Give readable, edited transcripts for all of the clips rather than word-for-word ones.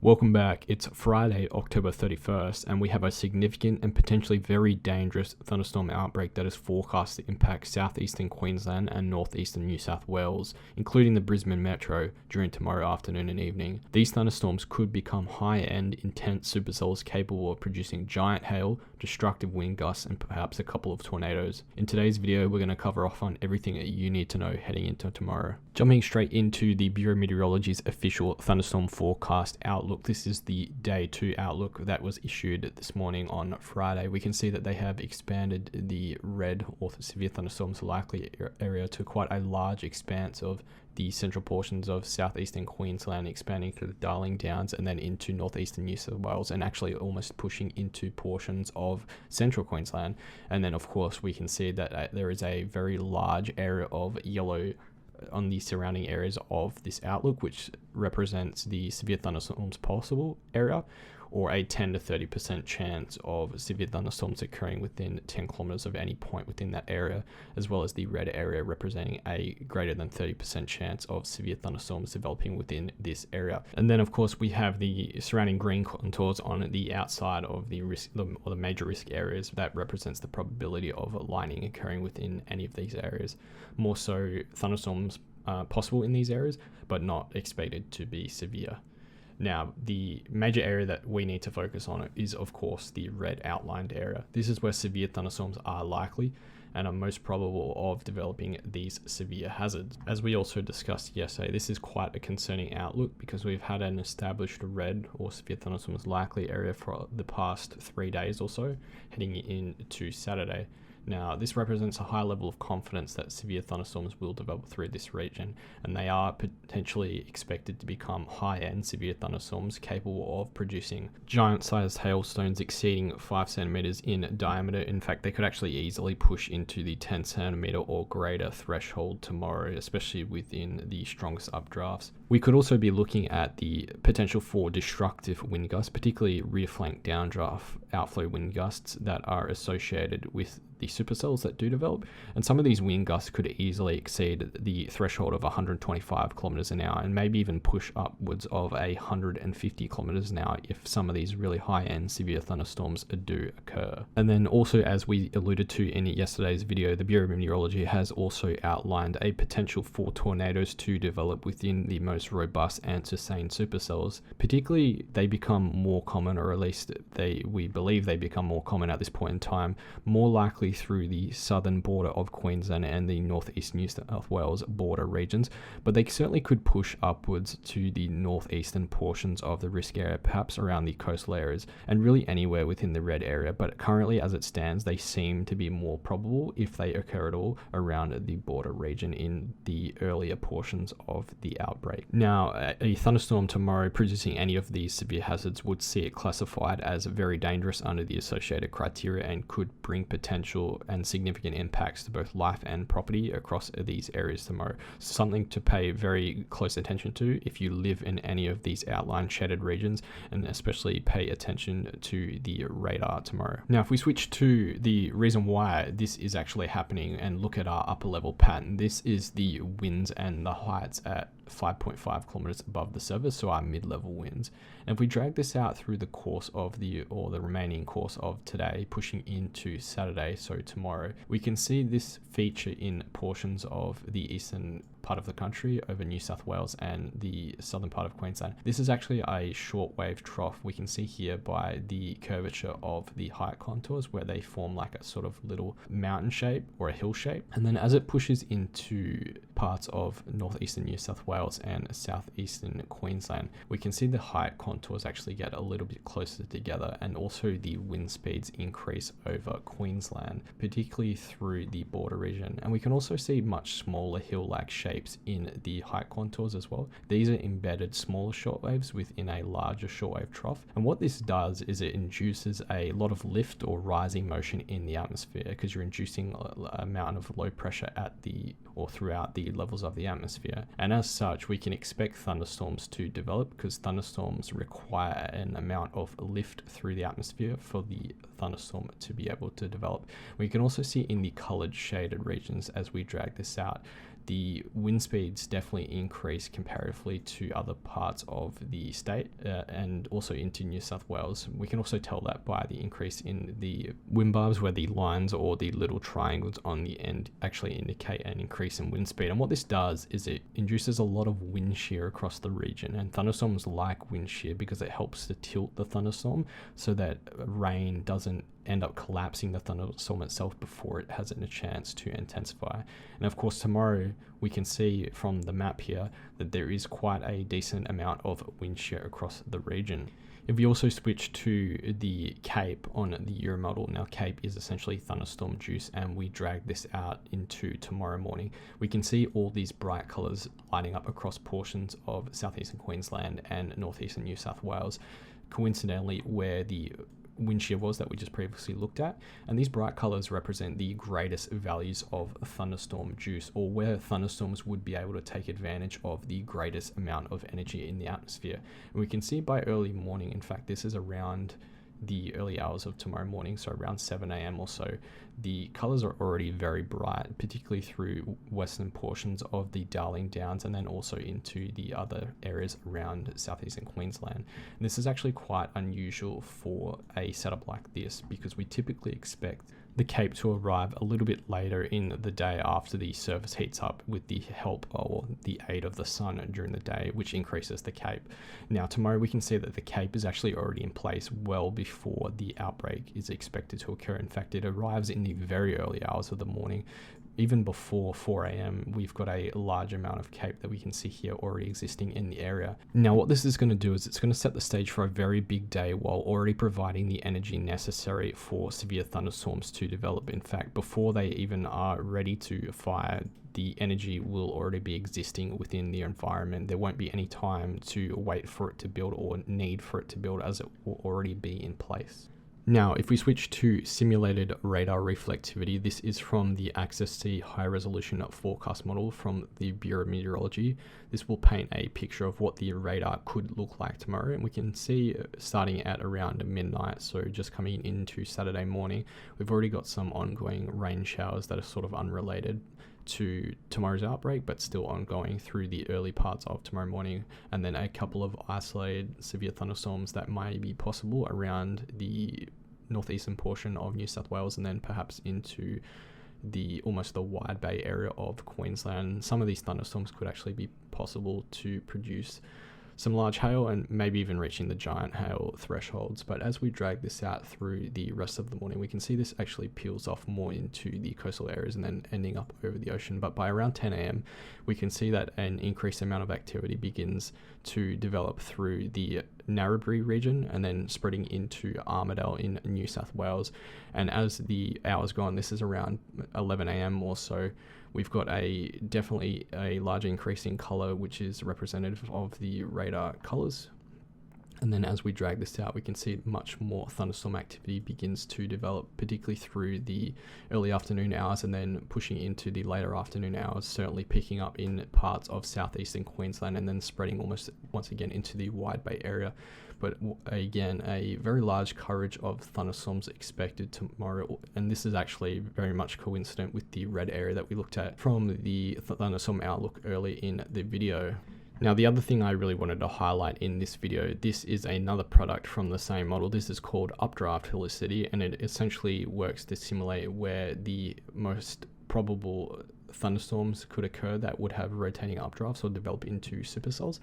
Welcome back. It's Friday, October 31st, and we have a significant and potentially very dangerous thunderstorm outbreak that is forecast to impact southeastern Queensland and northeastern New South Wales, including the Brisbane metro, during tomorrow afternoon and evening. These thunderstorms could become high-end, intense supercells capable of producing giant hail, destructive wind gusts, and perhaps a couple of tornadoes. In today's video, we're going to cover off on everything that you need to know heading into tomorrow. Jumping straight into the Bureau of Meteorology's official thunderstorm forecast outlook. This is the day 2 outlook that was issued this morning on Friday. We can see that they have expanded the red or severe thunderstorms likely area to quite a large expanse of the central portions of southeastern Queensland, expanding to the Darling Downs and then into northeastern New South Wales, and actually almost pushing into portions of central Queensland. And then of course we can see that there is a very large area of yellow on the surrounding areas of this outlook, which represents the severe thunderstorms possible area, or a 10 to 30% chance of severe thunderstorms occurring within 10 kilometers of any point within that area, as well as the red area representing a greater than 30% chance of severe thunderstorms developing within this area. And then of course we have the surrounding green contours on the outside of the risk or the major risk areas that represents the probability of lightning occurring within any of these areas. More so thunderstorms possible in these areas, but not expected to be severe. Now, the major area that we need to focus on is, of course, the red outlined area. This is where severe thunderstorms are likely and are most probable of developing these severe hazards. As we also discussed yesterday, this is quite a concerning outlook because we've had an established red or severe thunderstorms likely area for the past 3 days or so, heading into Saturday. Now, this represents a high level of confidence that severe thunderstorms will develop through this region, and they are potentially expected to become high-end severe thunderstorms capable of producing giant-sized hailstones exceeding 5 centimeters in diameter. In fact, they could actually easily push into the 10 centimeter or greater threshold tomorrow, especially within the strongest updrafts. We could also be looking at the potential for destructive wind gusts, particularly rear flank downdraft outflow wind gusts that are associated with the supercells that do develop, and some of these wind gusts could easily exceed the threshold of 125 kilometers an hour and maybe even push upwards of 150 kilometers an hour if some of these really high-end severe thunderstorms do occur. And then also, as we alluded to in yesterday's video, the Bureau of Meteorology has also outlined a potential for tornadoes to develop within the most robust and sustained supercells. Particularly, they become more common, or at least we believe they become more common at this point in time, more likely through the southern border of Queensland and the northeast New South Wales border regions, but they certainly could push upwards to the northeastern portions of the risk area, perhaps around the coastal areas, and really anywhere within the red area. But currently, as it stands, they seem to be more probable, if they occur at all, around the border region in the earlier portions of the outbreak. Now, a thunderstorm tomorrow producing any of these severe hazards would see it classified as very dangerous under the associated criteria and could bring potential and significant impacts to both life and property across these areas tomorrow. Something to pay very close attention to if you live in any of these outlined shaded regions, and especially pay attention to the radar tomorrow. Now, if we switch to the reason why this is actually happening and look at our upper level pattern, this is the winds and the heights at 5.5 kilometers above the surface, so our mid-level winds. And if we drag this out through the course of the remaining course of today, pushing into Saturday, so tomorrow, we can see this feature in portions of the eastern part of the country over New South Wales and the southern part of Queensland. This is actually a shortwave trough. We can see here by the curvature of the height contours where they form like a sort of little mountain shape or a hill shape. And then as it pushes into parts of northeastern New South Wales and southeastern Queensland, we can see the height contours actually get a little bit closer together, and also the wind speeds increase over Queensland, particularly through the border region. And we can also see much smaller hill-like shapes in the height contours as well. These are embedded smaller shortwaves within a larger shortwave trough. And what this does is it induces a lot of lift or rising motion in the atmosphere, because you're inducing an amount of low pressure at the or throughout the levels of the atmosphere. And as such, we can expect thunderstorms to develop, because thunderstorms require an amount of lift through the atmosphere for the thunderstorm to be able to develop. We can also see in the colored shaded regions as we drag this out, the wind speeds definitely increase comparatively to other parts of the state and also into New South Wales. We can also tell that by the increase in the wind barbs, where the lines or the little triangles on the end actually indicate an increase in wind speed. And what this does is it induces a lot of wind shear across the region, and thunderstorms like wind shear because it helps to tilt the thunderstorm so that rain doesn't end up collapsing the thunderstorm itself before it has a chance to intensify. And of course, tomorrow we can see from the map here that there is quite a decent amount of wind shear across the region. If we also switch to the Cape on the Euro model, now Cape is essentially thunderstorm juice, and we drag this out into tomorrow morning, we can see all these bright colours lighting up across portions of southeastern Queensland and northeastern New South Wales, coincidentally where the wind shear was that we just previously looked at. And these bright colors represent the greatest values of thunderstorm juice, or where thunderstorms would be able to take advantage of the greatest amount of energy in the atmosphere. And we can see by early morning, in fact this is around the early hours of tomorrow morning, so around 7 a.m. or so, the colors are already very bright, particularly through western portions of the Darling Downs and then also into the other areas around southeastern Queensland. And this is actually quite unusual for a setup like this, because we typically expect the Cape to arrive a little bit later in the day after the surface heats up with the help or the aid of the sun during the day, which increases the Cape. Now tomorrow we can see that the Cape is actually already in place well before the outbreak is expected to occur. In fact, it arrives in the very early hours of the morning. Even before 4 a.m, we've got a large amount of Cape that we can see here already existing in the area. Now what this is going to do is it's going to set the stage for a very big day while already providing the energy necessary for severe thunderstorms to develop. In fact, before they even are ready to fire, the energy will already be existing within the environment. There won't be any time to wait for it to build or need for it to build, as it will already be in place. Now, if we switch to simulated radar reflectivity, this is from the Access-C high resolution forecast model from the Bureau of Meteorology. This will paint a picture of what the radar could look like tomorrow. And we can see starting at around midnight, so just coming into Saturday morning, we've already got some ongoing rain showers that are sort of unrelated to tomorrow's outbreak, but still ongoing through the early parts of tomorrow morning, and then a couple of isolated severe thunderstorms that might be possible around the northeastern portion of New South Wales, and then perhaps into the almost the Wide Bay area of Queensland. Some of these thunderstorms could actually be possible to produce some large hail and maybe even reaching the giant hail thresholds. But as we drag this out through the rest of the morning, we can see this actually peels off more into the coastal areas and then ending up over the ocean. But by around 10 a.m, we can see that an increased amount of activity begins to develop through the Narrabri region and then spreading into Armidale in New South Wales. And as the hours go on, this is around 11 a.m. or so, we've got definitely a large increase in color, which is representative of the radar colors. And then as we drag this out, we can see much more thunderstorm activity begins to develop, particularly through the early afternoon hours and then pushing into the later afternoon hours, certainly picking up in parts of southeastern Queensland and then spreading almost once again into the Wide Bay area. But again, a very large coverage of thunderstorms expected tomorrow. And this is actually very much coincident with the red area that we looked at from the thunderstorm outlook early in the video. Now, the other thing I really wanted to highlight in this video, this is another product from the same model. This is called Updraft Helicity, and it essentially works to simulate where the most probable thunderstorms could occur that would have rotating updrafts or develop into supercells.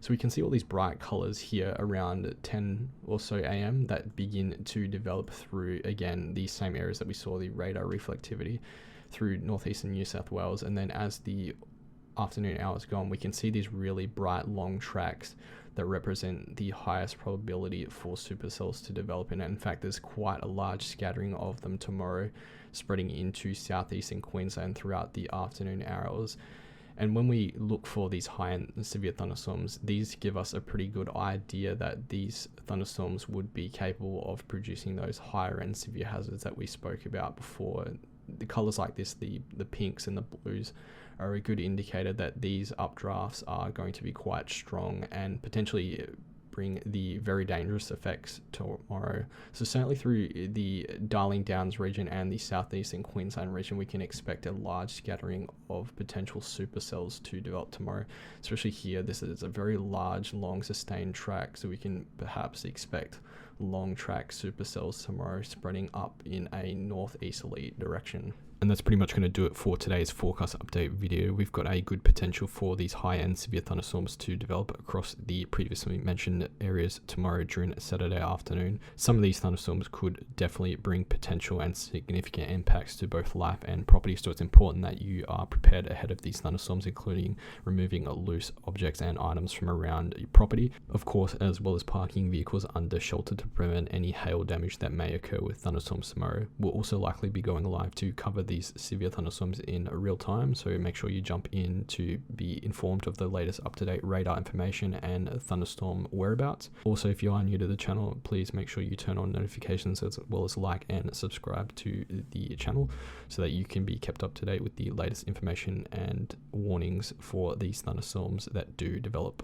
So we can see all these bright colors here around 10 or so a.m. that begin to develop through, again, these same areas that we saw the radar reflectivity through northeastern New South Wales. And then as the afternoon hours go on, we can see these really bright long tracks that represent the highest probability for supercells to develop. And in fact, there's quite a large scattering of them tomorrow, spreading into southeastern Queensland throughout the afternoon hours. And when we look for these high and severe thunderstorms, these give us a pretty good idea that these thunderstorms would be capable of producing those higher end severe hazards that we spoke about before. The colors like this, the pinks and the blues, are a good indicator that these updrafts are going to be quite strong and potentially bring the very dangerous effects tomorrow. So certainly through the Darling Downs region and the southeastern Queensland region, we can expect a large scattering of potential supercells to develop tomorrow. Especially here, this is a very large, long sustained track, so we can perhaps expect long track supercells tomorrow spreading up in a northeasterly direction. And that's pretty much going to do it for today's forecast update video. We've got a good potential for these high-end severe thunderstorms to develop across the previously mentioned areas tomorrow during Saturday afternoon. Some of these thunderstorms could definitely bring potential and significant impacts to both life and property, so it's important that you are prepared ahead of these thunderstorms, including removing loose objects and items from around your property, of course, as well as parking vehicles under shelter to prevent any hail damage that may occur with thunderstorms tomorrow. We'll also likely be going live to cover these severe thunderstorms in real time, so make sure you jump in to be informed of the latest up-to-date radar information and thunderstorm whereabouts. Also, if you are new to the channel, please make sure you turn on notifications as well as like and subscribe to the channel so that you can be kept up to date with the latest information and warnings for these thunderstorms that do develop.